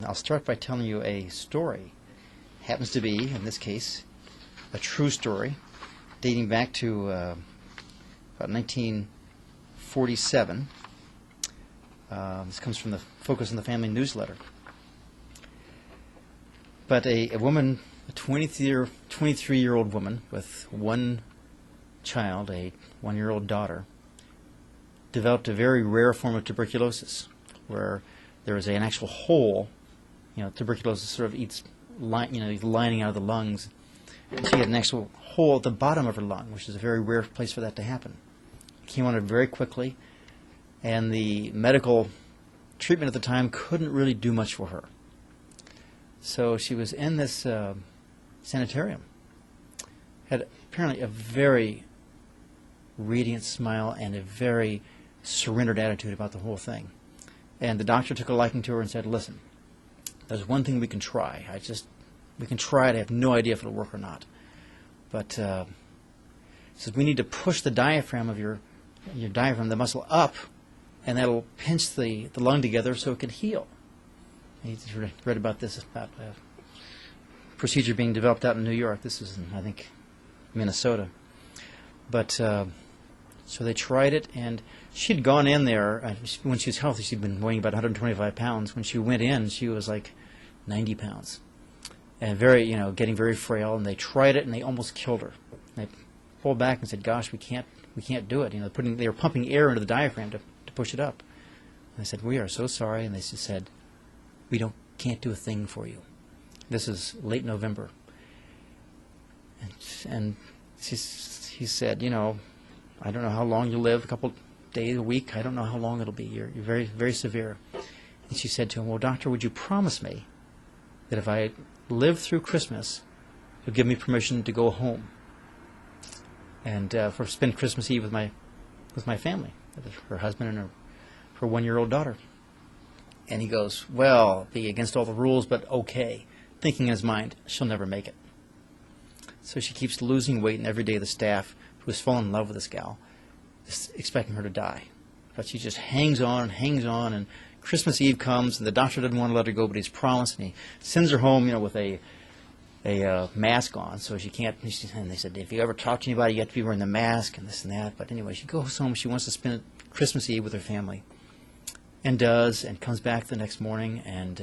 I'll start by telling you a story. Happens to be, in this case, a true story dating back to about 1947. This comes from the Focus on the Family newsletter. But a woman, a 23-year-old woman with one child, a 1-year-old daughter, developed a very rare form of tuberculosis where there is an actual hole. Tuberculosis sort of eats lining out of the lungs. And she had an actual hole at the bottom of her lung, which is a very rare place for that to happen. It came on her very quickly, and the medical treatment at the time couldn't really do much for her. So she was in this sanitarium, had apparently a very radiant smile and a very surrendered attitude about the whole thing. And the doctor took a liking to her and said, "Listen, there's one thing we can try. We can try it. I have no idea if it'll work or not. But says we need to push the diaphragm of your diaphragm, the muscle, up, and that'll pinch the lung together so it can heal." And he read about this, about a procedure being developed out in New York. This is in, I think, Minnesota. But so they tried it, and she'd gone in there. When she was healthy, she'd been weighing about 125 pounds. When she went in, she was like 90 pounds. And getting very frail, and they tried it, and they almost killed her. And they pulled back and said, "Gosh, we can't do it." They were pumping air into the diaphragm to push it up. And they said, "We are so sorry," and they just said, "We can't do a thing for you." This is late November, and he said, "I don't know how long you'll live, a couple days, a week. I don't know how long it'll be. You're very, very severe." And she said to him, "Well, doctor, would you promise me that if I live through Christmas, you'll give me permission to go home and spend Christmas Eve with my family, with her husband and her 1-year-old daughter?" And he goes, "Well, be against all the rules, but okay," thinking in his mind, she'll never make it. So she keeps losing weight, and every day the staff, who has fallen in love with this gal, is expecting her to die. But she just hangs on, and Christmas Eve comes, and the doctor doesn't want to let her go, but he's promised, and he sends her home, with a mask on, so she can't. And they said, "If you ever talk to anybody, you have to be wearing the mask," and this and that. But anyway, she goes home. She wants to spend Christmas Eve with her family, and does, and comes back the next morning, and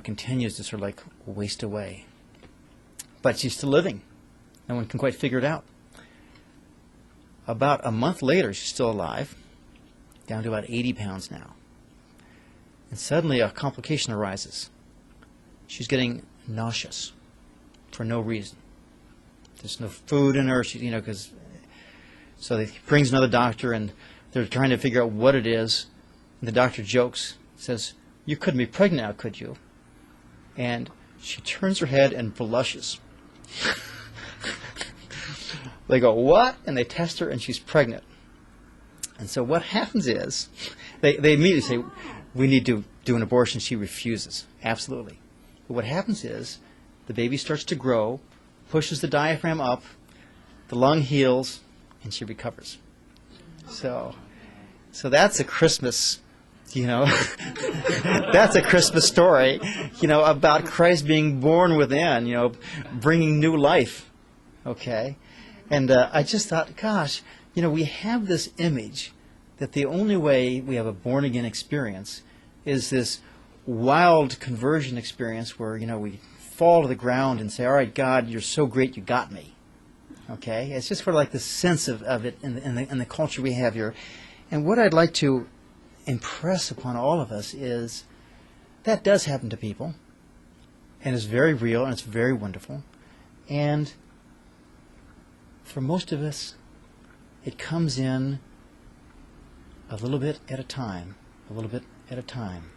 continues to sort of like waste away. But she's still living. No one can quite figure it out. About a month later, she's still alive, down to about 80 pounds now. And suddenly a complication arises. She's getting nauseous for no reason. There's no food in her, so he brings another doctor, and they're trying to figure out what it is. And the doctor jokes, says, "You couldn't be pregnant now, could you?" And she turns her head and blushes. They go, "What?" And they test her, and she's pregnant. And so what happens is, they immediately say, "We need to do an abortion." She refuses, absolutely. But what happens is, the baby starts to grow, pushes the diaphragm up, the lung heals, and she recovers. So that's a Christmas, that's a Christmas story, about Christ being born within, bringing new life, okay? And I just thought, gosh, we have this image that the only way we have a born-again experience is this wild conversion experience where, we fall to the ground and say, "All right, God, you're so great, you got me." Okay? It's just sort of like the sense of it in the culture we have here. And what I'd like to impress upon all of us is that does happen to people, and it's very real, and it's very wonderful. And for most of us, it comes in a little bit at a time, a little bit at a time.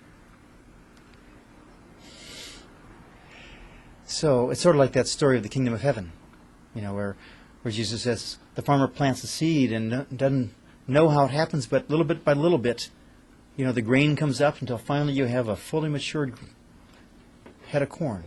So it's sort of like that story of the kingdom of heaven, where Jesus says the farmer plants a seed and doesn't know how it happens, but little bit by little bit, the grain comes up until finally you have a fully matured head of corn.